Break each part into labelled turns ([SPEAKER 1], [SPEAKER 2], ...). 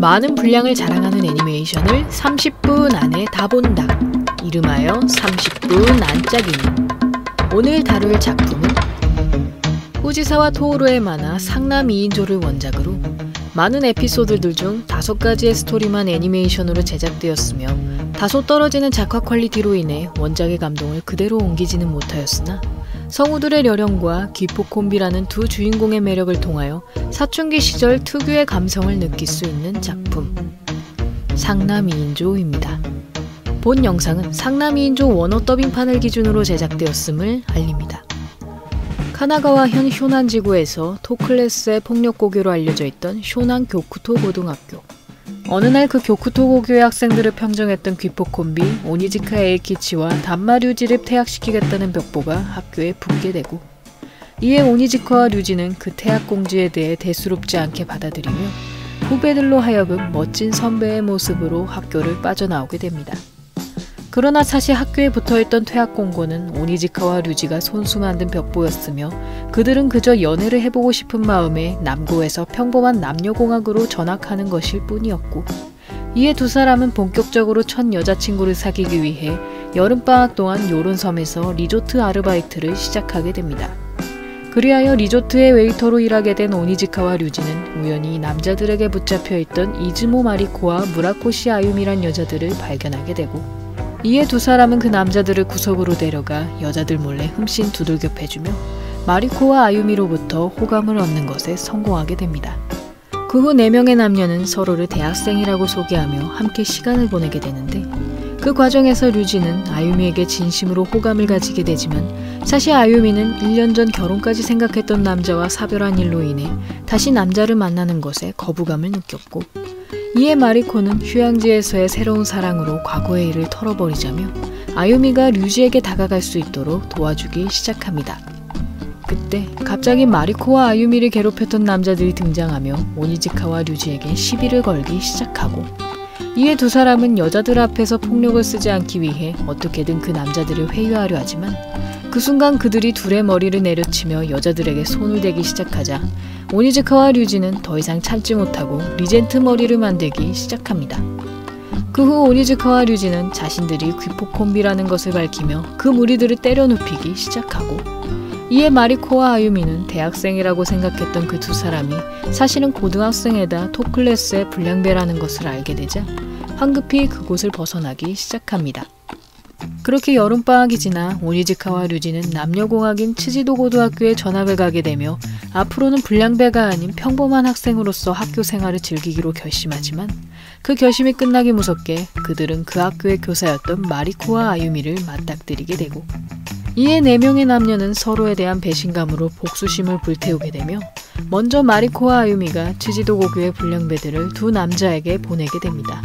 [SPEAKER 1] 많은 분량을 자랑하는 애니메이션을 30분 안에 다 본다. 이름하여 30분 안짝이니. 오늘 다룰 작품은 후지사와 토오루의 만화 상남 2인조를 원작으로 많은 에피소드들 중 5가지의 스토리만 애니메이션으로 제작되었으며 다소 떨어지는 작화 퀄리티로 인해 원작의 감동을 그대로 옮기지는 못하였으나 성우들의 열연과 기포 콤비라는 두 주인공의 매력을 통하여 사춘기 시절 특유의 감성을 느낄 수 있는 작품 상남 2인조입니다. 본 영상은 상남 2인조 원어 더빙판을 기준으로 제작되었음을 알립니다. 카나가와현 효난지구에서 토클래스의 폭력고교로 알려져 있던 쇼난 교쿠토 고등학교. 어느 날 그 교쿠토 고교의 학생들을 평정했던 귀포 콤비 오니지카 에이키치와 단마 류지를 퇴학시키겠다는 벽보가 학교에 붙게 되고, 이에 오니지카와 류지는 그 퇴학 공지에 대해 대수롭지 않게 받아들이며 후배들로 하여금 멋진 선배의 모습으로 학교를 빠져나오게 됩니다. 그러나 사실 학교에 붙어있던 퇴학 공고는 오니지카와 류지가 손수 만든 벽보였으며 그들은 그저 연애를 해보고 싶은 마음에 남고에서 평범한 남녀공학으로 전학하는 것일 뿐이었고, 이에 두 사람은 본격적으로 첫 여자친구를 사귀기 위해 여름방학 동안 요론섬에서 리조트 아르바이트를 시작하게 됩니다. 그리하여 리조트의 웨이터로 일하게 된 오니지카와 류지는 우연히 남자들에게 붙잡혀있던 이즈모 마리코와 무라코시 아유미란 여자들을 발견하게 되고, 이에 두 사람은 그 남자들을 구석으로 데려가 여자들 몰래 흠씬 두들겨 패주며 마리코와 아유미로부터 호감을 얻는 것에 성공하게 됩니다. 그 후 4명의 남녀는 서로를 대학생이라고 소개하며 함께 시간을 보내게 되는데, 그 과정에서 류지는 아유미에게 진심으로 호감을 가지게 되지만 사실 아유미는 1년 전 결혼까지 생각했던 남자와 사별한 일로 인해 다시 남자를 만나는 것에 거부감을 느꼈고, 이에 마리코는 휴양지에서의 새로운 사랑으로 과거의 일을 털어버리자며 아유미가 류지에게 다가갈 수 있도록 도와주기 시작합니다. 그때 갑자기 마리코와 아유미를 괴롭혔던 남자들이 등장하며 오니지카와 류지에게 시비를 걸기 시작하고, 이에 두 사람은 여자들 앞에서 폭력을 쓰지 않기 위해 어떻게든 그 남자들을 회유하려 하지만 그 순간 그들이 둘의 머리를 내려치며 여자들에게 손을 대기 시작하자 오니지카와 류지는 더 이상 참지 못하고 리젠트 머리를 만들기 시작합니다. 그 후 오니지카와 류지는 자신들이 귀포 콤비라는 것을 밝히며 그 무리들을 때려 눕히기 시작하고, 이에 마리코와 아유미는 대학생이라고 생각했던 그 두 사람이 사실은 고등학생에다 토클래스의 불량배라는 것을 알게 되자 황급히 그곳을 벗어나기 시작합니다. 그렇게 여름방학이 지나 오니지카와 류지는 남녀공학인 츠지도 고등학교에 전학을 가게 되며 앞으로는 불량배가 아닌 평범한 학생으로서 학교 생활을 즐기기로 결심하지만, 그 결심이 끝나기 무섭게 그들은 그 학교의 교사였던 마리코와 아유미를 맞닥뜨리게 되고, 이에 4명의 남녀는 서로에 대한 배신감으로 복수심을 불태우게 되며 먼저 마리코와 아유미가 츠지도 고교의 불량배들을 두 남자에게 보내게 됩니다.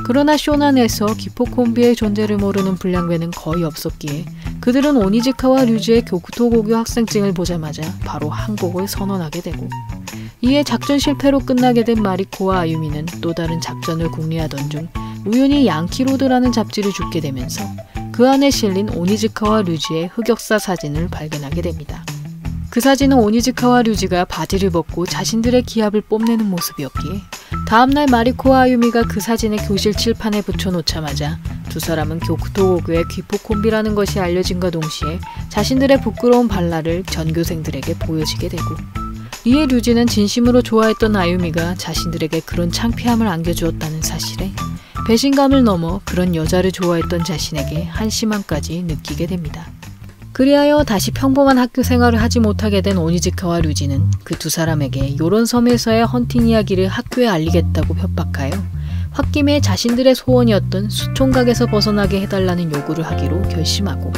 [SPEAKER 1] 그러나 쇼난에서 기포 콤비의 존재를 모르는 불량배는 거의 없었기에 그들은 오니지카와 류지의 교쿠토 고교 학생증을 보자마자 바로 항복을 선언하게 되고, 이에 작전 실패로 끝나게 된 마리코와 아유미는 또 다른 작전을 궁리하던 중 우연히 양키로드라는 잡지를 줍게 되면서 그 안에 실린 오니지카와 류지의 흑역사 사진을 발견하게 됩니다. 그 사진은 오니지카와 류지가 바지를 벗고 자신들의 기합을 뽐내는 모습이었기에 다음날 마리코와 아유미가 그 사진을 교실 칠판에 붙여놓자마자 두 사람은 교쿠토 고교의 귀포 콤비라는 것이 알려진과 동시에 자신들의 부끄러운 발라를 전교생들에게 보여지게 되고, 이에 류지는 진심으로 좋아했던 아유미가 자신들에게 그런 창피함을 안겨주었다는 사실에 배신감을 넘어 그런 여자를 좋아했던 자신에게 한심함까지 느끼게 됩니다. 그리하여 다시 평범한 학교 생활을 하지 못하게 된 오니지카와 류지는 그 두 사람에게 요론섬에서의 헌팅 이야기를 학교에 알리겠다고 협박하여 홧김에 자신들의 소원이었던 수총각에서 벗어나게 해달라는 요구를 하기로 결심하고,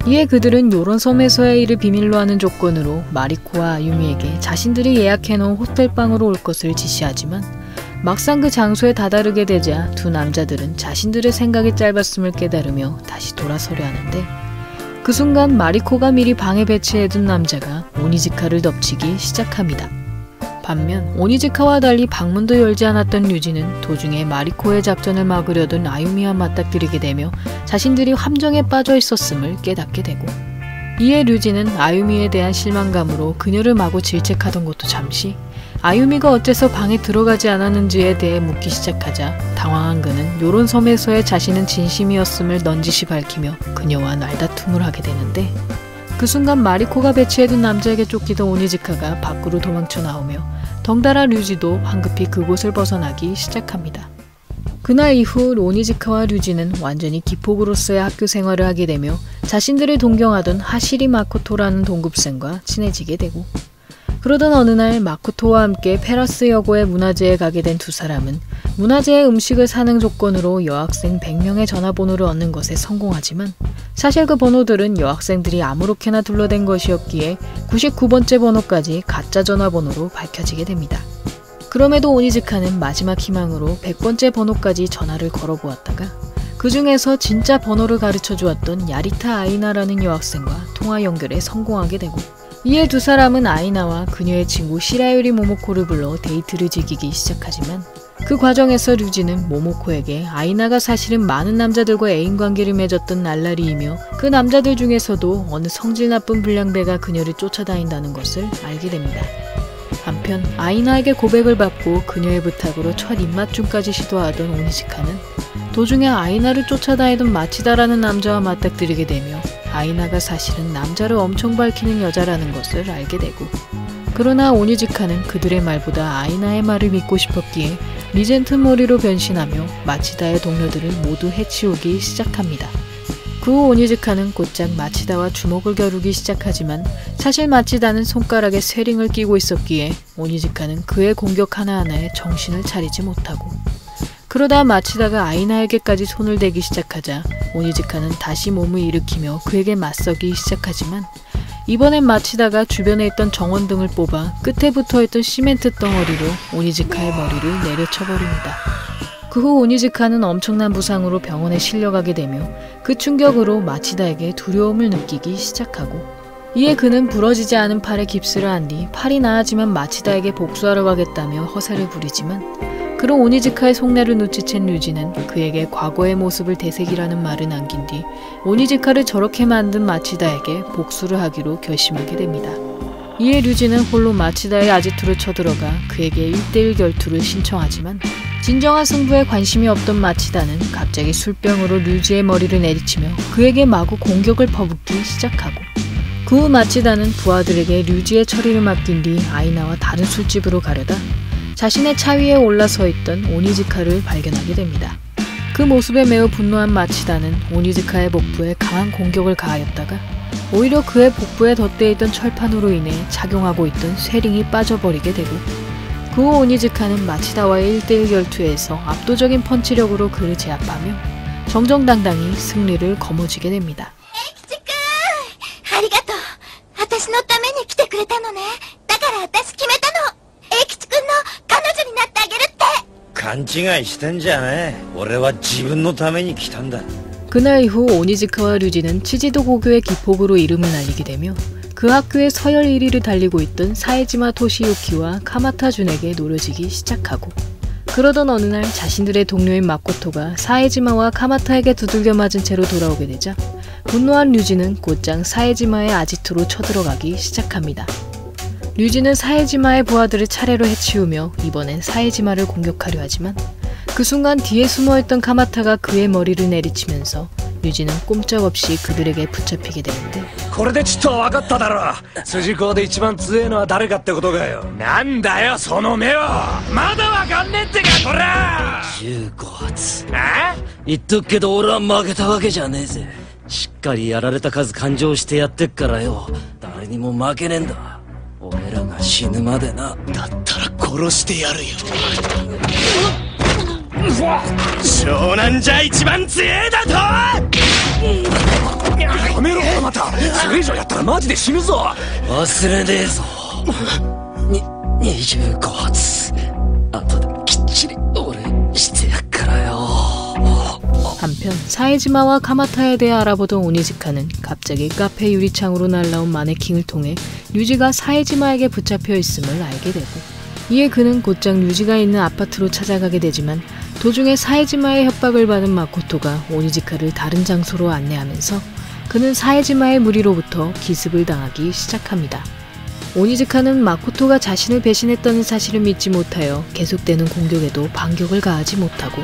[SPEAKER 1] 이에 그들은 요론섬에서의 일을 비밀로 하는 조건으로 마리코와 아유미에게 자신들이 예약해놓은 호텔방으로 올 것을 지시하지만 막상 그 장소에 다다르게 되자 두 남자들은 자신들의 생각이 짧았음을 깨달으며 다시 돌아서려 하는데, 그 순간 마리코가 미리 방에 배치해둔 남자가 오니지카를 덮치기 시작합니다. 반면 오니지카와 달리 방문도 열지 않았던 류지는 도중에 마리코의 작전을 막으려던 아유미와 맞닥뜨리게 되며 자신들이 함정에 빠져 있었음을 깨닫게 되고, 이에 류지는 아유미에 대한 실망감으로 그녀를 마구 질책하던 것도 잠시 아유미가 어째서 방에 들어가지 않았는지에 대해 묻기 시작하자 당황한 그는 요런 섬에서의 자신은 진심이었음을 넌지시 밝히며 그녀와 날다툼을 하게 되는데, 그 순간 마리코가 배치해둔 남자에게 쫓기던 오니지카가 밖으로 도망쳐 나오며 덩달아 류지도 황급히 그곳을 벗어나기 시작합니다. 그날 이후 오니지카와 류지는 완전히 기폭으로서의 학교 생활을 하게 되며 자신들을 동경하던 하시리 마코토라는 동급생과 친해지게 되고, 그러던 어느 날 마코토와 함께 페라스 여고의 문화재에 가게 된 두 사람은 문화재의 음식을 사는 조건으로 여학생 100명의 전화번호를 얻는 것에 성공하지만, 사실 그 번호들은 여학생들이 아무렇게나 둘러댄 것이었기에 99번째 번호까지 가짜 전화번호로 밝혀지게 됩니다. 그럼에도 오니즈카는 마지막 희망으로 100번째 번호까지 전화를 걸어보았다가 그 중에서 진짜 번호를 가르쳐 주었던 야리타 아이나라는 여학생과 통화 연결에 성공하게 되고, 이에 두 사람은 아이나와 그녀의 친구 시라유리 모모코를 불러 데이트를 즐기기 시작하지만, 그 과정에서 류지는 모모코에게 아이나가 사실은 많은 남자들과 애인관계를 맺었던 날라리이며 그 남자들 중에서도 어느 성질 나쁜 불량배가 그녀를 쫓아다닌다는 것을 알게 됩니다. 한편 아이나에게 고백을 받고 그녀의 부탁으로 첫 입맞춤까지 시도하던 오니지카는 도중에 아이나를 쫓아다니던 마치다라는 남자와 맞닥뜨리게 되며 아이나가 사실은 남자를 엄청 밝히는 여자라는 것을 알게 되고, 그러나 오니지카는 그들의 말보다 아이나의 말을 믿고 싶었기에 리젠트 머리로 변신하며 마치다의 동료들을 모두 해치우기 시작합니다. 그 후 오니지카는 곧장 마치다와 주먹을 겨루기 시작하지만 사실 마치다는 손가락에 쇠링을 끼고 있었기에 오니지카는 그의 공격 하나하나에 정신을 차리지 못하고, 그러다 마치다가 아이나에게까지 손을 대기 시작하자 오니지카는 다시 몸을 일으키며 그에게 맞서기 시작하지만, 이번엔 마치다가 주변에 있던 정원등을 뽑아 끝에 붙어있던 시멘트 덩어리로 오니지카의 머리를 내려쳐버립니다. 그 후 오니지카는 엄청난 부상으로 병원에 실려가게 되며 그 충격으로 마치다에게 두려움을 느끼기 시작하고, 이에 그는 부러지지 않은 팔에 깁스를 한 뒤 팔이 나아지면 마치다에게 복수하러 가겠다며 허세를 부리지만, 그런 오니지카의 속내를 눈치챈 류지는 그에게 과거의 모습을 되새기라는 말을 남긴 뒤 오니지카를 저렇게 만든 마치다에게 복수를 하기로 결심하게 됩니다. 이에 류지는 홀로 마치다의 아지트로 쳐들어가 그에게 1대1 결투를 신청하지만, 진정한 승부에 관심이 없던 마치다는 갑자기 술병으로 류지의 머리를 내리치며 그에게 마구 공격을 퍼붓기 시작하고, 그 후 마치다는 부하들에게 류지의 처리를 맡긴 뒤 아이나와 다른 술집으로 가려다 자신의 차 위에 올라서 있던 오니지카를 발견하게 됩니다. 그 모습에 매우 분노한 마치다는 오니지카의 복부에 강한 공격을 가하였다가 오히려 그의 복부에 덧대어 있던 철판으로 인해 착용하고 있던 쇠링이 빠져버리게 되고, 그 후 오니지카는 마치다와의 1대1 결투에서 압도적인 펀치력으로 그를 제압하며 정정당당히 승리를 거머쥐게 됩니다.
[SPEAKER 2] 에이키치군! ありがとう。私のために来てくれたのね。だから私決めたの。エイキチ君の彼女になってあげるって。
[SPEAKER 3] 勘違いしてんじゃねえ。俺は自分のために来たんだ。
[SPEAKER 1] 그날 이후 오니지카와 류지는 치지도 고교의 기폭으로 이름을 날리게 되며 그 학교의 서열 1위를 달리고 있던 사에지마 토시유키와 카마타 준에게 노려지기 시작하고, 그러던 어느 날 자신들의 동료인 마코토가 사에지마와 카마타에게 두들겨 맞은 채로 돌아오게 되자 분노한 류지는 곧장 사에지마의 아지트로 쳐들어가기 시작합니다. 류지는 사에지마의 부하들을 차례로 해치우며 이번엔 사에지마를 공격하려 하지만, 그 순간 뒤에 숨어있던 카마타가 그의 머리를 내리치면서 류지는 꼼짝없이 그들에게 붙잡히게 되는데,
[SPEAKER 4] これでちょっと分かっただろ。筋子で一番強えのは誰かってことかよ。なんだよその目は。まだ分かんねえってかこら。
[SPEAKER 5] 15発。
[SPEAKER 4] あ？
[SPEAKER 5] 言っとくけど俺は負けたわけじゃねえぜ。しっかりやられた数勘定してやってっからよ。誰にも負けねえんだ。俺らが死ぬまでな。
[SPEAKER 4] だったら殺してやるよ。湘南じゃ一番強えだと。やめろまた。それ以上やったらマジで死ぬぞ。
[SPEAKER 5] 忘れねえぞ。25発。後できっちり俺してやっからよ。
[SPEAKER 1] 한편 사에지마와 카마타에 대해 알아보던 오니지카는 갑자기 카페 유리창으로 날라온 마네킹을 통해 류지가 사에지마에게 붙잡혀 있음을 알게 되고, 이에 그는 곧장 류지가 있는 아파트로 찾아가게 되지만 도중에 사에지마의 협박을 받은 마코토가 오니지카를 다른 장소로 안내하면서 그는 사에지마의 무리로부터 기습을 당하기 시작합니다. 오니즈카는 마코토가 자신을 배신했다는 사실을 믿지 못하여 계속되는 공격에도 반격을 가하지 못하고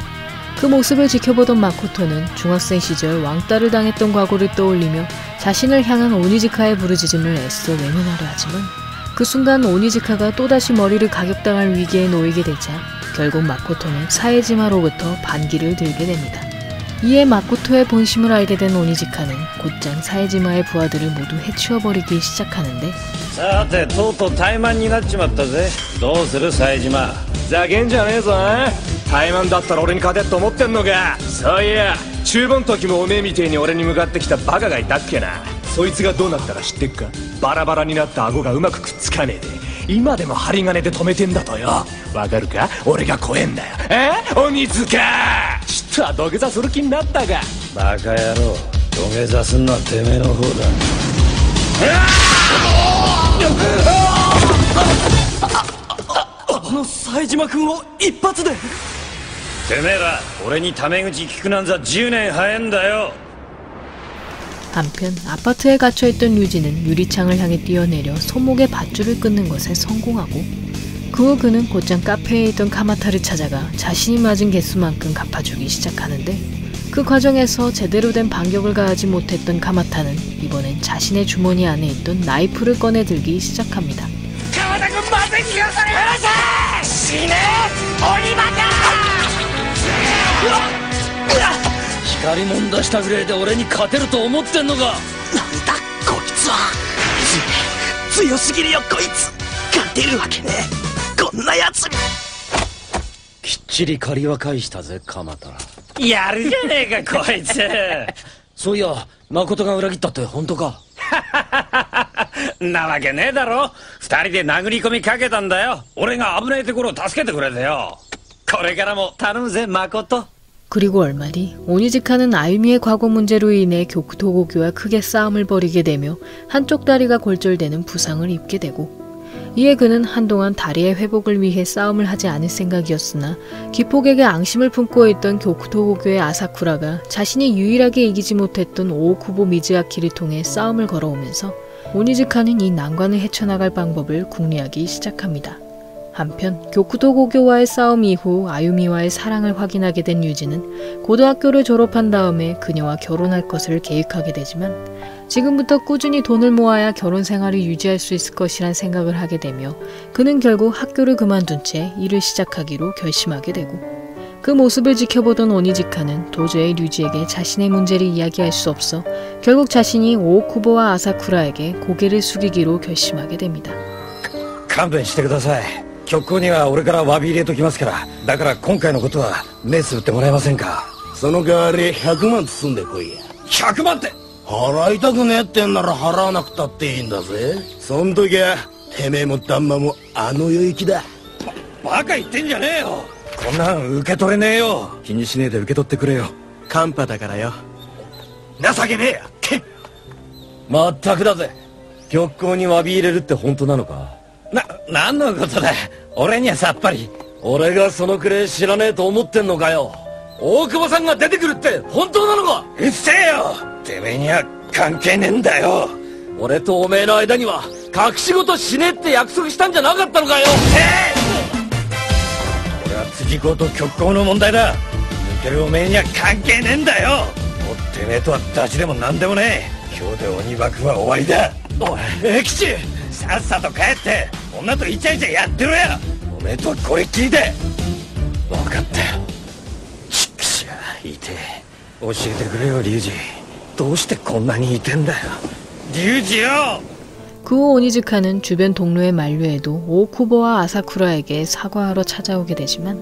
[SPEAKER 1] 그 모습을 지켜보던 마코토는 중학생 시절 왕따를 당했던 과거를 떠올리며 자신을 향한 오니즈카의 부르짖음을 애써 외면하려 하지만 그 순간 오니즈카가 또다시 머리를 가격당할 위기에 놓이게 되자 결국 마코토는 사에지마로부터 반기를 들게 됩니다. 이에 마코토의 본심을 알게 된 오니즈카는 곧장 사에지마의 부하들을 모두 해치워버리기 시작하는데
[SPEAKER 3] さてとうとう怠慢になっちまったぜ。どうする冴島。
[SPEAKER 4] ざけんじゃねえぞ。怠慢だったら俺に勝てって思ってんのか。そういや中盤の時もおめえみてえに俺に向かってきたバカがいたっけな。そいつがどうなったか知ってっか。バラバラになった顎がうまくくっつかねえで今でも針金で止めてんだとよ。わかるか。俺が怖えんだよ。鬼塚ちょっとは土下座する気になったか。
[SPEAKER 3] バカ野郎、土下座すんのはてめえの方だ。
[SPEAKER 5] 冴島君を一発で。
[SPEAKER 3] てめえら俺にタメ口聞くなんざ10年早えんだよ。
[SPEAKER 1] 한편 아파트에 갇혀있던 류지는 유리창을 향해 뛰어내려 손목에 밧줄을 끊는 것에 성공하고 그 후 그는 곧장 카페에 있던 카마타를 찾아가 자신이 맞은 개수만큼 갚아주기 시작하는데 그 과정에서 제대로 된 반격을 가하지 못했던 카마타는 이번엔 자신의 주머니 안에 있던 나이프를 꺼내 들기 시작합니다.
[SPEAKER 5] 光もん出したぐらいで俺に勝てると思ってんのか。なんだこいつは。強すぎるよこいつ。勝てるわけねえこんなやつに。きっちり借りは返したぜ鎌田。
[SPEAKER 3] やるじゃねえかこいつ。
[SPEAKER 5] そういや誠が裏切ったって本当か。
[SPEAKER 3] なわけねえだろ。二人で殴り込みかけたんだよ。俺が危ないところを助けてくれてよ。これからも頼むぜ誠。
[SPEAKER 1] 그리고 얼마 뒤 오니즈카는 아유미의 과거 문제로 인해 교쿠토고교와 크게 싸움을 벌이게 되며 한쪽 다리가 골절되는 부상을 입게 되고 이에 그는 한동안 다리의 회복을 위해 싸움을 하지 않을 생각이었으나 기폭에게 앙심을 품고 있던 교쿠토고교의 아사쿠라가 자신이 유일하게 이기지 못했던 오오쿠보 미즈아키를 통해 싸움을 걸어오면서 오니즈카는 이 난관을 헤쳐나갈 방법을 궁리하기 시작합니다. 한편 교쿠토고교와의 싸움 이후 아유미와의 사랑을 확인하게 된 유지는 고등학교를 졸업한 다음에 그녀와 결혼할 것을 계획하게 되지만 지금부터 꾸준히 돈을 모아야 결혼 생활을 유지할 수 있을 것이란 생각을 하게 되며 그는 결국 학교를 그만둔 채 일을 시작하기로 결심하게 되고 그 모습을 지켜보던 오니즈카는 도저히 류지에게 자신의 문제를 이야기할 수 없어 결국 자신이 오오쿠보와 아사쿠라에게 고개를 숙이기로 결심하게 됩니다.
[SPEAKER 3] 勘弁してください。局校には俺から詫び入れときますから。だから今回のことはメス打ってもらえませんか。
[SPEAKER 6] その代わり100万包んでこいや。
[SPEAKER 3] 100万って。
[SPEAKER 6] 払いたくねえってんなら払わなくたっていいんだぜ。そん時はてめえも旦那もあの世行きだ。
[SPEAKER 3] バカ言ってんじゃねえよ。こんなん受け取れねえよ。気にしねえで受け取ってくれよ。
[SPEAKER 6] カンパだからよ。
[SPEAKER 3] 情けねえや。
[SPEAKER 5] まったくだぜ。局校に詫び入れるって本当なのか。
[SPEAKER 3] 何のことだ。俺にはさっぱり。
[SPEAKER 5] 俺がそのくらい知らねえと思ってんのかよ。大久保さんが出てくるって本当なのか。
[SPEAKER 3] うっせえよ。てめえには関係ねえんだよ。
[SPEAKER 5] 俺とおめえの間には隠し事しねえって約束したんじゃなかったのかよ。
[SPEAKER 3] これは辻校と局校の問題だ。抜けるおめえには関係ねえんだよ。もうてめえとはダチでも何でもねえ。今日で鬼幕は終わりだ。おい永吉、さっさと帰って女とイチャイチャやってろや。おめえとはこれっきりで。分かったよ。ちっくしゃいてえ。教えてくれよ龍二。どうしてこんなにいてんだよ龍二よ。
[SPEAKER 1] 그 후 오니즈카는 주변 동료의 만류에도 오오쿠보와 아사쿠라에게 사과하러 찾아오게 되지만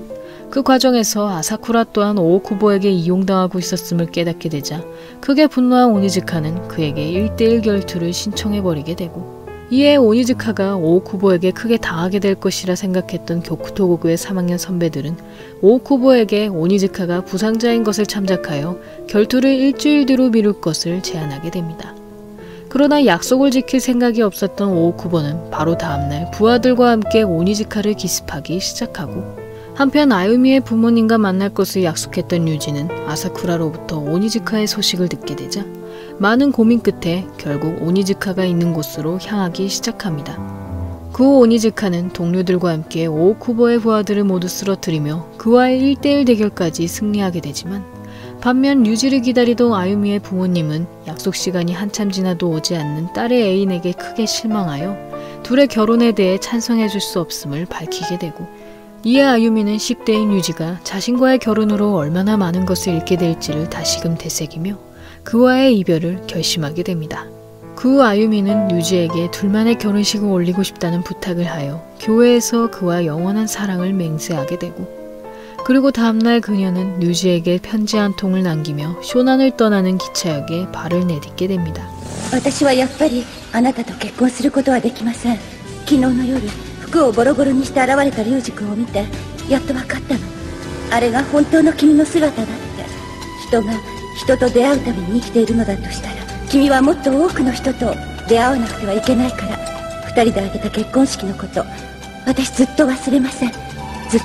[SPEAKER 1] 그 과정에서 아사쿠라 또한 오오쿠보에게 이용당하고 있었음을 깨닫게 되자 크게 분노한 오니즈카는 그에게 1대1 결투를 신청해버리게 되고 이에 오니즈카가 오오쿠보에게 크게 당하게 될 것이라 생각했던 교쿠토고교의 3학년 선배들은 오오쿠보에게 오니즈카가 부상자인 것을 참작하여 결투를 일주일 뒤로 미룰 것을 제안하게 됩니다. 그러나 약속을 지킬 생각이 없었던 오오쿠보는 바로 다음날 부하들과 함께 오니즈카를 기습하기 시작하고 한편 아유미의 부모님과 만날 것을 약속했던 류지는 아사쿠라로부터 오니즈카의 소식을 듣게 되자 많은 고민 끝에 결국 오니즈카가 있는 곳으로 향하기 시작합니다. 그 후 오니즈카는 동료들과 함께 오오쿠보의 부하들을 모두 쓰러뜨리며 그와의 1대1 대결까지 승리하게 되지만 반면 류지를 기다리던 아유미의 부모님은 약속 시간이 한참 지나도 오지 않는 딸의 애인에게 크게 실망하여 둘의 결혼에 대해 찬성해줄 수 없음을 밝히게 되고 이에 아유미는 10대인 류지가 자신과의 결혼으로 얼마나 많은 것을 잃게 될지를 다시금 되새기며 그와의 이별을 결심하게 됩니다. 그 후 아유미는 류지에게 둘만의 결혼식을 올리고 싶다는 부탁을 하여 교회에서 그와 영원한 사랑을 맹세하게 되고 그리고 다음날 그녀는 류지에게 편지 한 통을 남기며 쇼난을 떠나는 기차역에 발을 내딛게 됩니다.
[SPEAKER 2] 私はやっぱりあなたと結婚することはできません。昨日の夜服をボロボロにして現れたリュウジ君を見てやっと分かったの。あれが本当の君の姿だって。人が人と出会うために生きているのだとしたら君はもっと多くの人と出会わなくてはいけないから。二人で挙げた結婚式のこと私ずっと忘れません。ずっ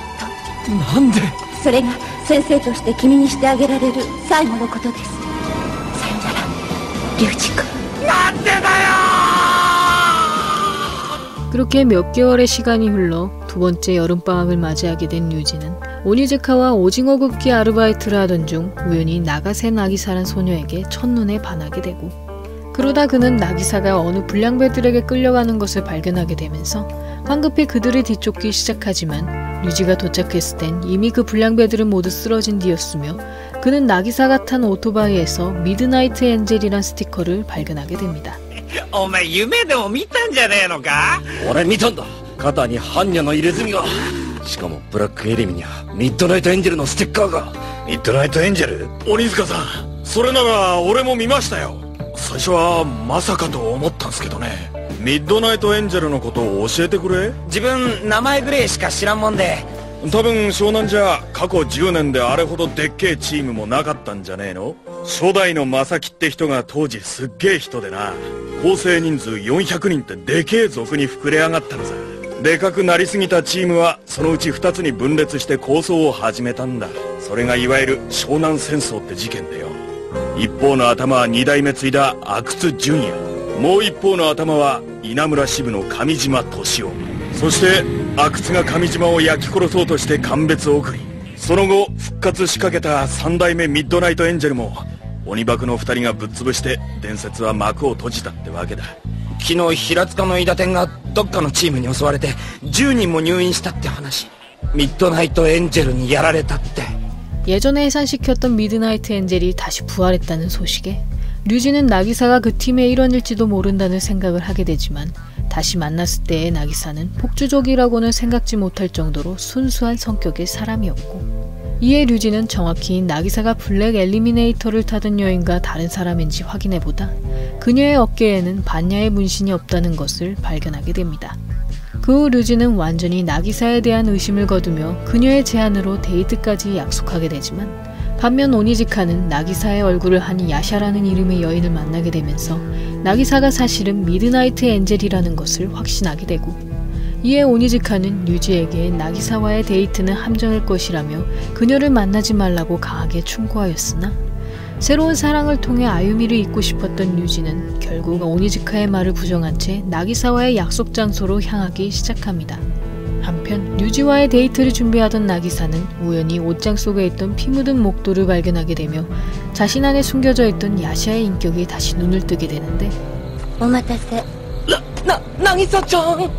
[SPEAKER 2] と。
[SPEAKER 5] なんで。
[SPEAKER 2] それが先生として君にしてあげられる最後のことです。さよならリュウジ君。
[SPEAKER 1] 그렇게 몇 개월의 시간이 흘러 두 번째 여름방학을 맞이하게 된 류지는 오니즈카와 오징어 굽기 아르바이트를 하던 중 우연히 나가세 나기사란 소녀에게 첫눈에 반하게 되고 그러다 그는 나기사가 어느 불량배들에게 끌려가는 것을 발견하게 되면서 황급히 그들을 뒤쫓기 시작하지만 류지가 도착했을 땐 이미 그 불량배들은 모두 쓰러진 뒤였으며 그는 나기사가 탄 오토바이에서 미드나이트 엔젤이란 스티커를 발견하게 됩니다.
[SPEAKER 3] お前夢でも見たんじゃねえのか？
[SPEAKER 6] 俺見たんだ。肩に般若の入れ墨が。しかもブラックエレミにはミッドナイトエンジェルのステッカーが。
[SPEAKER 3] ミッドナイトエンジェル？
[SPEAKER 4] 鬼塚さん、それなら俺も見ましたよ。最初はまさかと思ったんすけどね。ミッドナイトエンジェルのことを教えてくれ。
[SPEAKER 5] 自分名前ぐらいしか知らんもんで。
[SPEAKER 4] 多分湘南じゃ過去10年であれほどでっけえチームもなかったんじゃねえの？初代の正木って人が当時すっげえ人でな、構成人数400人ってでけえ族に膨れ上がったのさ。でかくなりすぎたチームはそのうち2つに分裂して抗争を始めたんだ。それがいわゆる湘南戦争って事件でよ。一方の頭は2代目継いだ阿久津純也、もう一方の頭は稲村支部の上島敏夫。そして阿久津が上島を焼き殺そうとして鑑別を送り、その後復活しかけた3代目ミッドナイトエンジェルも鬼爆の2人がぶっ潰して伝説は幕を閉じたってわけだ。
[SPEAKER 5] 昨日平塚の伊達店がどっかのチームに襲われて10人も入院したって話。ミッドナイトエンジェルにやられたって。
[SPEAKER 1] 예전에 해산시켰던 미드나이트 엔젤이 다시 부활했다는 소식에 류지는 나기사가 그 팀의 일원일지도 모른다는 생각을 하게 되지만 다시 만났을 때의 나기사는 폭주족이라고는 생각지 못할 정도로 순수한 성격의 사람이었고 이에 류지는 정확히 나기사가 블랙 엘리미네이터를 타던 여인과 다른 사람인지 확인해보다 그녀의 어깨에는 반야의 문신이 없다는 것을 발견하게 됩니다. 그 후 류지는 완전히 나기사에 대한 의심을 거두며 그녀의 제안으로 데이트까지 약속하게 되지만 반면 오니즈카는 나기사의 얼굴을 한 야샤라는 이름의 여인을 만나게 되면서 나기사가 사실은 미드나이트 엔젤이라는 것을 확신하게 되고 이에 오니즈카는 류지에게 나기사와의 데이트는 함정일 것이라며 그녀를 만나지 말라고 강하게 충고하였으나 새로운 사랑을 통해 아유미를 잊고 싶었던 류지는 결국 오니즈카의 말을 부정한 채 나기사와의 약속 장소로 향하기 시작합니다. 한편 류지와의 데이트를 준비하던 나기사는 우연히 옷장 속에 있던 피 묻은 목도를 발견하게 되며 자신 안에 숨겨져 있던 야샤의 인격이 다시 눈을 뜨게 되는데
[SPEAKER 2] お待たせ。
[SPEAKER 5] 渚ちゃん、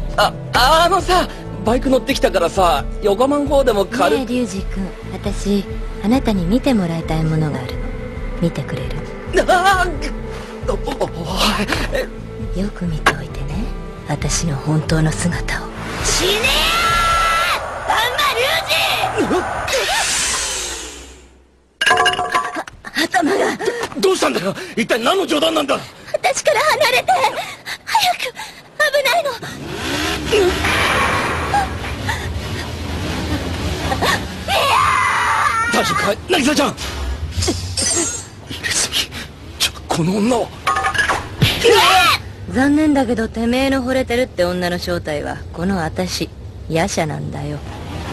[SPEAKER 5] あのさ、バイク乗ってきたからさ、横浜の方でも軽く。
[SPEAKER 2] ねえリュウジ君、私あなたに見てもらいたいものがあるの。見てくれる？よく見ておいてね、私の本当の姿を。死ねー！バンマリュウジ！頭が。
[SPEAKER 6] どうしたんだよ。一体何の冗談なんだ。
[SPEAKER 2] 私から離れて。早く。危ないの。
[SPEAKER 6] 大丈夫かい、渚ちゃん。入れ墨。この女は。
[SPEAKER 2] 残念だけどてめえの惚れてるって女の正体はこの私ヤシャなんだよ。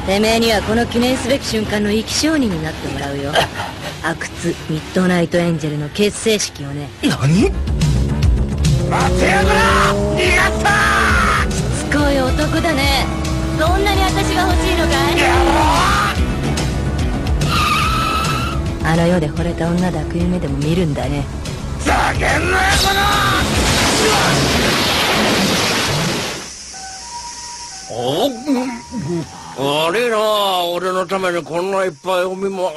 [SPEAKER 2] てめえにはこの記念すべき瞬間の生き証人になってもらうよ。阿久津ミッドナイトエンジェルの結成式をね。
[SPEAKER 6] 何？
[SPEAKER 3] 待てやがら！逃がった！
[SPEAKER 2] しつこごい男だね。そんなに私が欲しいのかい？あの世で惚れた女抱く夢でも見るんだね。
[SPEAKER 3] ざけんなよ
[SPEAKER 6] あれな、俺のためにこんないっぱいお見舞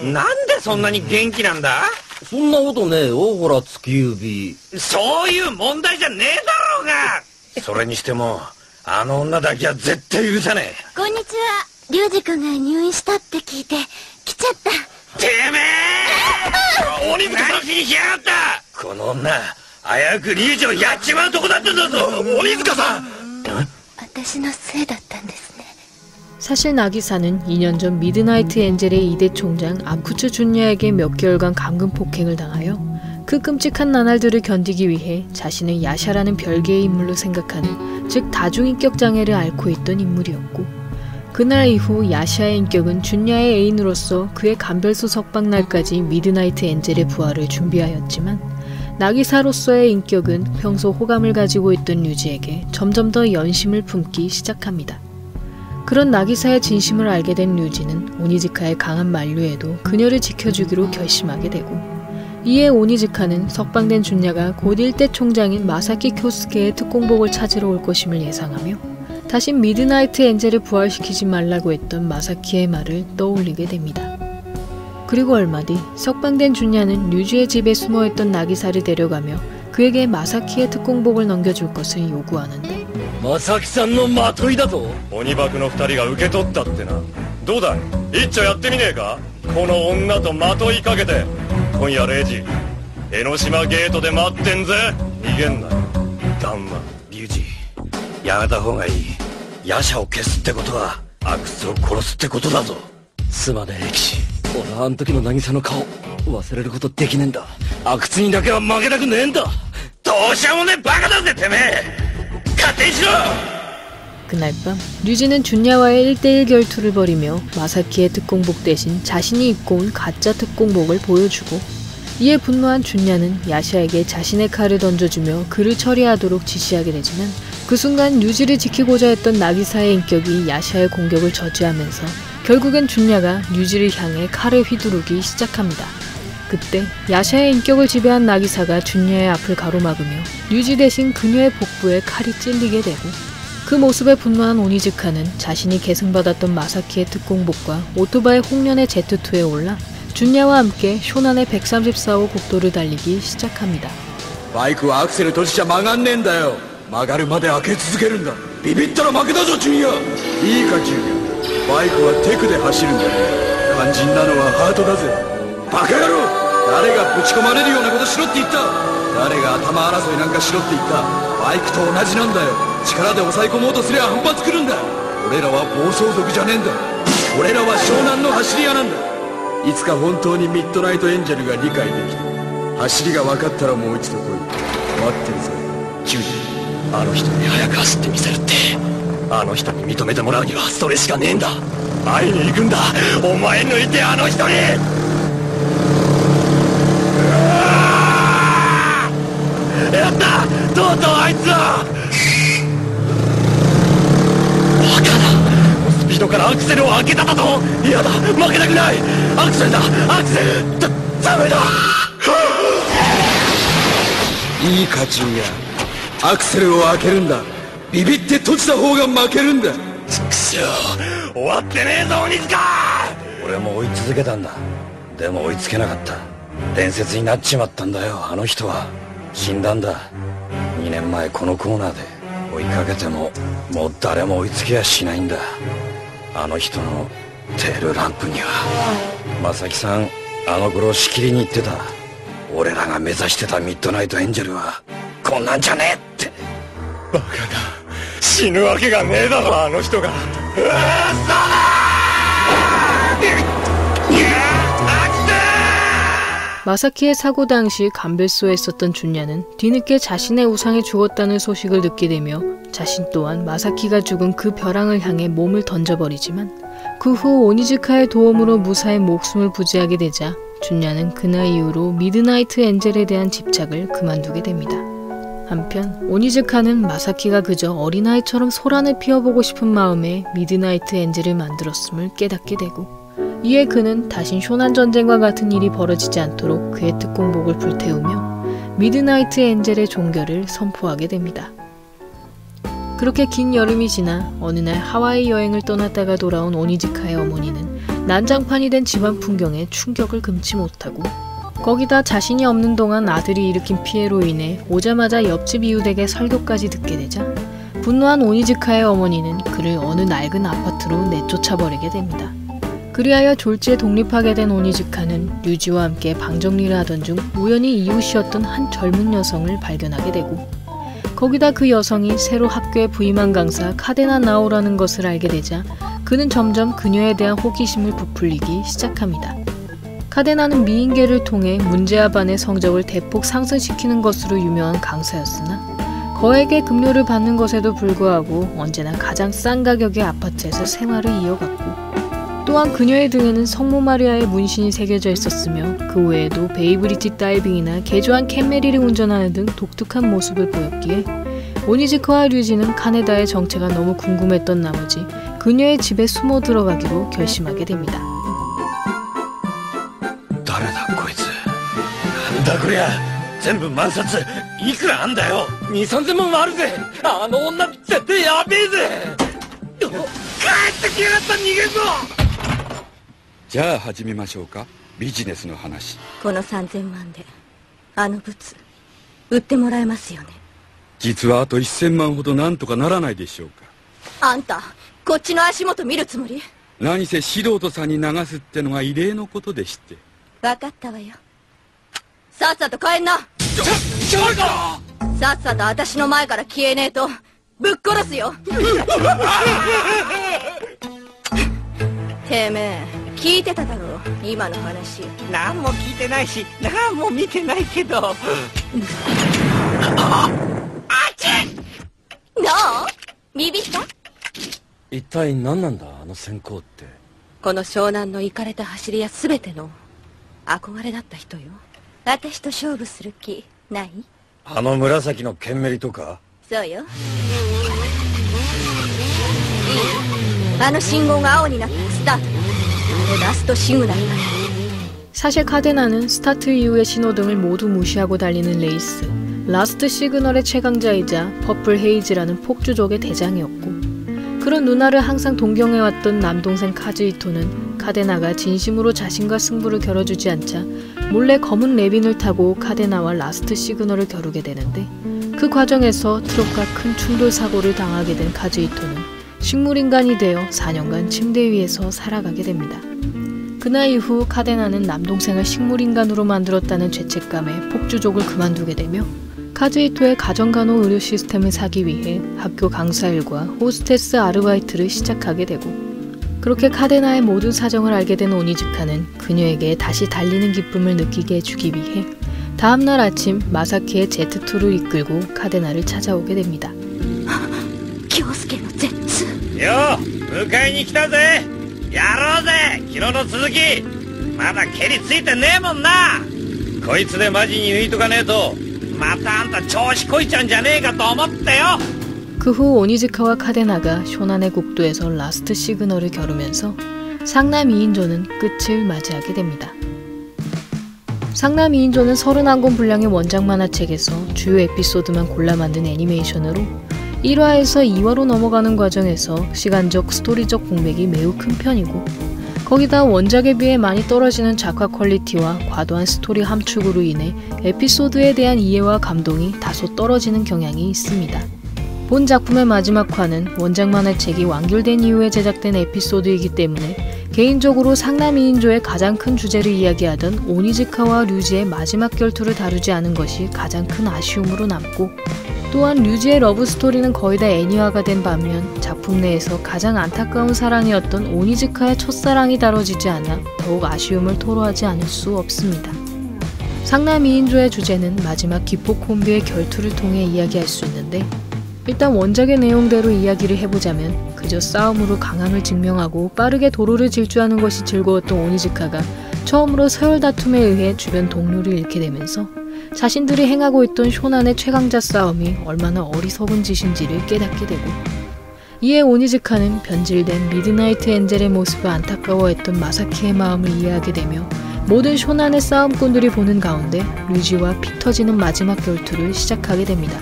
[SPEAKER 6] い。
[SPEAKER 3] なんでそんなに元気なんだ？
[SPEAKER 6] そんなことねえよ、ほら月指。
[SPEAKER 3] そういう問題じゃねえだろうが。それにしてもあの女だけは絶対許さねえ。
[SPEAKER 2] こんにちは。龍二君が入院したって聞いて来ちゃった。
[SPEAKER 3] てめえ鬼塚さん何しに来やがった。この女危うくリュウジをやっちまうとこだったんだぞ。鬼塚さん。
[SPEAKER 2] 私のせいだったんですね。
[SPEAKER 1] 사실 나기사는 2년 전 미드나이트 엔젤의 2대 총장 아쿠츠 준야에게 몇 개월간 감금 폭행을 당하여 그 끔찍한 나날들을 견디기 위해 자신을 야샤라는 별개의 인물로 생각하는, 즉 다중인격 장애를 앓고 있던 인물이었고, 그날 이후 야샤의 인격은 준야의 애인으로서 그의 감별소 석방날까지 미드나이트 엔젤의 부활을 준비하였지만, 나기사로서의 인격은 평소 호감을 가지고 있던 류지에게 점점 더 연심을 품기 시작합니다. 그런 나기사의 진심을 알게 된 류지는 오니즈카의 강한 만류에도 그녀를 지켜주기로 결심하게 되고, 이에 오니즈카는 석방된 준야가 곧 일대 총장인 마사키 쿄스케의 특공복을 찾으러 올 것임을 예상하며 다시 미드나이트 엔젤을 부활시키지 말라고 했던 마사키의 말을 떠올리게 됩니다. 그리고 얼마 뒤 석방된 준야는 류지의 집에 숨어있던 나기사를 데려가며 그에게 마사키의 특공복을 넘겨줄 것을 요구하는데,
[SPEAKER 6] マサキさんのまといだと。
[SPEAKER 4] 鬼バクの2人が受け取ったってな。どうだい、一丁やってみねえか。この女とまといかけて今夜0時江ノ島ゲートで待ってんぜ。逃げんなよダンマ。
[SPEAKER 3] リュウジやめた方がいい。ヤシャを消すってことは阿久津を殺すってことだぞ。
[SPEAKER 6] すまねえ歴史。俺はあん時の渚の顔忘れることできねえんだ。阿久津にだけは負けたくねえんだ。
[SPEAKER 3] どうしようもねえバカだぜてめえ。勝手にしろ。
[SPEAKER 1] 그날 밤 류지는 준야와의 1대1 결투를 벌이며 마사키의 특공복 대신 자신이 입고 온 가짜 특공복을 보여주고, 이에 분노한 준야는 야샤에게 자신의 칼을 던져주며 그를 처리하도록 지시하게 되지만, 그 순간 류지를 지키고자 했던 나기사의 인격이 야샤의 공격을 저지하면서 결국엔 준야가 류지를 향해 칼을 휘두르기 시작합니다. 그때 야샤의 인격을 지배한 나기사가 준야의 앞을 가로막으며 류지 대신 그녀의 복부에 칼이 찔리게 되고, 그 모습에 분노한 오니즈카는 자신이 계승받았던 마사키의 특공복과 오토바이 홍련의 Z2에 올라 준야와 함께 쇼난의 134호 국도를 달리기 시작합니다.
[SPEAKER 6] バイクはアクセル閉じちゃ曲がんねえんだよ。曲がるまで開け続けるんだ。ビビったら負けだぞジュニア。いいかジュニア、バイクはテクで走るんだね。肝心なのはハートだぜ。バカ野郎、誰がぶち込まれるようなことしろって言った。誰が頭争いなんかしろって言った。バイクと同じなんだよ。力で抑え込もうとすりゃ反発来るんだ。俺らは暴走族じゃねえんだ。俺らは湘南の走り屋なんだ。いつか本当にミッドナイトエンジェルが理解できて、走りが分かったらもう一度来い。待ってるぞジュニア。あの人に早く走ってみせるって。あの人に認めてもらうにはそれしかねえんだ。会いに行くんだ。お前抜いてあの人に。やった、とうとうあいつは。バカだ、スピードからアクセルを開けただと。嫌だ、負けたくない。アクセルだ、アクセル。ダメだ。いいかジュニア、アクセルを開けるんだ。ビビって閉じた方が負けるんだ。ちくしょう、終わってねえぞ鬼塚。
[SPEAKER 3] 俺も追い続けたんだ。でも追いつけなかった。伝説になっちまったんだよ。あの人は死んだんだ。2年前このコーナーで追いかけてももう誰も追いつけやしないんだ。あの人のテールランプには。正木さんあの頃しきりに言ってた。俺らが目指してたミッドナイトエンジェルはこんなんじゃねえって。
[SPEAKER 4] バカだ、死ぬわけがねえだろあの人が。
[SPEAKER 1] 마사키의 사고 당시 감별소에 있었던 준야는 뒤늦게 자신의 우상이 죽었다는 소식을 듣게 되며 자신 또한 마사키가 죽은 그 벼랑을 향해 몸을 던져버리지만, 그 후 오니즈카의 도움으로 무사히 목숨을 부지하게 되자 준야는 그날 이후로 미드나이트 엔젤에 대한 집착을 그만두게 됩니다. 한편 오니즈카는 마사키가 그저 어린아이처럼 소란을 피워보고 싶은 마음에 미드나이트 엔젤을 만들었음을 깨닫게 되고, 이에 그는 다신 쇼난 전쟁과 같은 일이 벌어지지 않도록 그의 특공복을 불태우며 미드나이트 엔젤의 종결을 선포하게 됩니다. 그렇게 긴 여름이 지나 어느 날 하와이 여행을 떠났다가 돌아온 오니즈카의 어머니는 난장판이 된 집안 풍경에 충격을 금치 못하고, 거기다 자신이 없는 동안 아들이 일으킨 피해로 인해 오자마자 옆집 이웃에게 설교까지 듣게 되자 분노한 오니즈카의 어머니는 그를 어느 낡은 아파트로 내쫓아버리게 됩니다. 그리하여 졸지에 독립하게 된 오니즈카는 류지와 함께 방정리를 하던 중 우연히 이웃이었던 한 젊은 여성을 발견하게 되고, 거기다 그 여성이 새로 학교에 부임한 강사 카데나 나오라는 것을 알게 되자 그는 점점 그녀에 대한 호기심을 부풀리기 시작합니다. 카데나는 미인계를 통해 문제아 반의 성적을 대폭 상승시키는 것으로 유명한 강사였으나 거액의 급료를 받는 것에도 불구하고 언제나 가장 싼 가격의 아파트에서 생활을 이어갔고, 또한 그녀의 등에는 성모 마리아의 문신이 새겨져 있었으며 그 외에도 베이브리지 다이빙이나 개조한 캔메리를 운전하는 등 독특한 모습을 보였기에 오니즈카와 류지는 카네다의 정체가 너무 궁금했던 나머지 그녀의 집에 숨어 들어가기로 결심하게 됩니다.
[SPEAKER 3] 誰だこいつ。なんだこりゃ。全部万札いくらあんだよ。2、3000万はあるぜ。あの女絶対やべえぜ。帰ってきやがった逃げんぞ。
[SPEAKER 6] じゃあ始めましょうか。ビジネスの話。
[SPEAKER 2] この3000万であのブツ売ってもらえますよね。
[SPEAKER 6] 実はあと1000万ほどなんとかならないでしょうか。
[SPEAKER 2] あんたこっちの足元見るつもり？
[SPEAKER 6] 何せ素人さんに流すってのが異例のことでして。
[SPEAKER 2] 分かったわよ。さっさと帰んな。
[SPEAKER 3] ちょいか。
[SPEAKER 2] さっさと私の前から消えねえとぶっ殺すよ。てめえ聞いてただろう今の話。
[SPEAKER 3] 何も聞いてないし何も見てないけど。あっち。
[SPEAKER 2] どう？ビビった？
[SPEAKER 5] 一体何なんだあの閃光って。
[SPEAKER 2] この湘南のイカれた走り屋全ての憧れだった人よ。私と勝負する気ない？
[SPEAKER 3] あの紫のケンメリとか。
[SPEAKER 2] そうよ。あの信号が青になったらスタートよ。あのラストシグナルだよ。
[SPEAKER 1] 사실 카데나는 스타트 이후의 신호등을 모두 무시하고 달리는 레이스, 라스트 시그널의 최강자이자 퍼플 헤이즈라는 폭주족의 대장이었고, 그런 누나를 항상 동경해왔던 남동생 카즈이토는 카데나가 진심으로 자신과 승부를 겨뤄주지 않자 몰래 검은 레빈을 타고 카데나와 라스트 시그널을 겨루게 되는데, 그 과정에서 트럭과 큰 충돌 사고를 당하게 된 카즈이토는 식물인간이 되어 4년간 침대 위에서 살아가게 됩니다. 그날 이후 카데나는 남동생을 식물인간으로 만들었다는 죄책감에 폭주족을 그만두게 되며 카즈이토의 가정간호 의료 시스템을 사기 위해 학교 강사 일과 호스테스 아르바이트를 시작하게 되고, 그렇게 카데나의 모든 사정을 알게 된 오니즈카는 그녀에게 다시 달리는 기쁨을 느끼게 해주기 위해 다음날 아침 마사키의 Z2를 이끌고 카데나를 찾아오게 됩니다.
[SPEAKER 2] 京介の Z。
[SPEAKER 3] よう迎えに来たぜ。やろうぜ昨日の続き。まだ蹴りついてねえもんな。こいつでマジに抜いとかねえとまたあんた調子こいちゃうんじゃねえかと思ってよ。
[SPEAKER 1] 그 후 오니즈카와 카데나가 쇼난의 국도에서 라스트 시그널을 겨루면서 상남 2인조는 끝을 맞이하게 됩니다. 상남 2인조는 31권 분량의 원작 만화책에서 주요 에피소드만 골라 만든 애니메이션으로 1화에서 2화로 넘어가는 과정에서 시간적, 스토리적 공백이 매우 큰 편이고, 거기다 원작에 비해 많이 떨어지는 작화 퀄리티와 과도한 스토리 함축으로 인해 에피소드에 대한 이해와 감동이 다소 떨어지는 경향이 있습니다. 본 작품의 마지막 화는 원작 만화책이 완결된 이후에 제작된 에피소드이기 때문에 개인적으로 상남 2인조의 가장 큰 주제를 이야기하던 오니즈카와 류지의 마지막 결투를 다루지 않은 것이 가장 큰 아쉬움으로 남고, 또한 류지의 러브스토리는 거의 다 애니화가 된 반면 작품 내에서 가장 안타까운 사랑이었던 오니즈카의 첫사랑이 다뤄지지 않아 더욱 아쉬움을 토로하지 않을 수 없습니다. 상남 2인조의 주제는 마지막 기폭 콤비의 결투를 통해 이야기할 수 있는데, 일단 원작의 내용대로 이야기를 해보자면 그저 싸움으로 강함을 증명하고 빠르게 도로를 질주하는 것이 즐거웠던 오니즈카가 처음으로 서열 다툼에 의해 주변 동료를 잃게 되면서 자신들이 행하고 있던 쇼난의 최강자 싸움이 얼마나 어리석은 짓인지를 깨닫게 되고, 이에 오니즈카는 변질된 미드나이트 엔젤의 모습을 안타까워했던 마사키의 마음을 이해하게 되며 모든 쇼난의 싸움꾼들이 보는 가운데 류지와 피 터지는 마지막 결투를 시작하게 됩니다.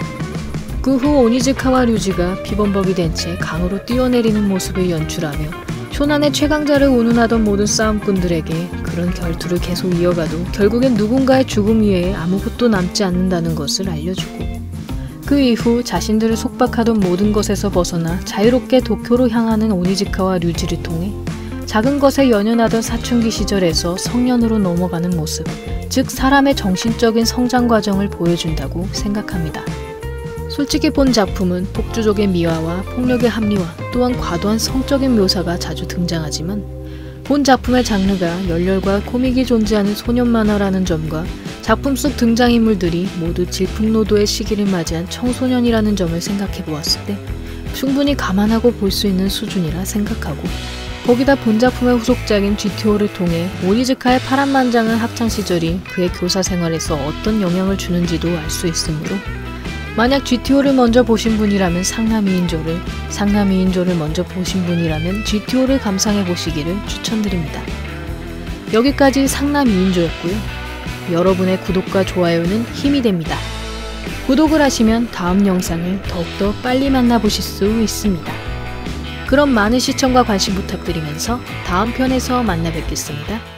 [SPEAKER 1] 그 후 오니즈카와 류지가 피범벅이 된 채 강으로 뛰어내리는 모습을 연출하며 쇼난의 최강자를 운운하던 모든 싸움꾼들에게 그런 결투를 계속 이어가도 결국엔 누군가의 죽음 이외에 아무것도 남지 않는다는 것을 알려주고, 그 이후 자신들을 속박하던 모든 것에서 벗어나 자유롭게 도쿄로 향하는 오니즈카와 류지를 통해 작은 것에 연연하던 사춘기 시절에서 성년으로 넘어가는 모습, 즉 사람의 정신적인 성장 과정을 보여준다고 생각합니다. 솔직히 본 작품은 폭주족의 미화와 폭력의 합리화, 또한 과도한 성적인 묘사가 자주 등장하지만 본 작품의 장르가 열렬과 코믹이 존재하는 소년 만화라는 점과 작품 속 등장인물들이 모두 질풍노도의 시기를 맞이한 청소년이라는 점을 생각해 보았을 때 충분히 감안하고 볼 수 있는 수준이라 생각하고, 거기다 본 작품의 후속작인 GTO를 통해 오니즈카의 파란만장한 학창시절이 그의 교사 생활에서 어떤 영향을 주는지도 알 수 있으므로 만약 GTO를 먼저 보신 분이라면 상남이인조를, 상남이인조를 먼저 보신 분이라면 GTO를 감상해 보시기를 추천드립니다. 여기까지 상남이인조였고요. 여러분의 구독과 좋아요는 힘이 됩니다. 구독을 하시면 다음 영상을 더욱더 빨리 만나보실 수 있습니다. 그럼 많은 시청과 관심 부탁드리면서 다음 편에서 만나 뵙겠습니다.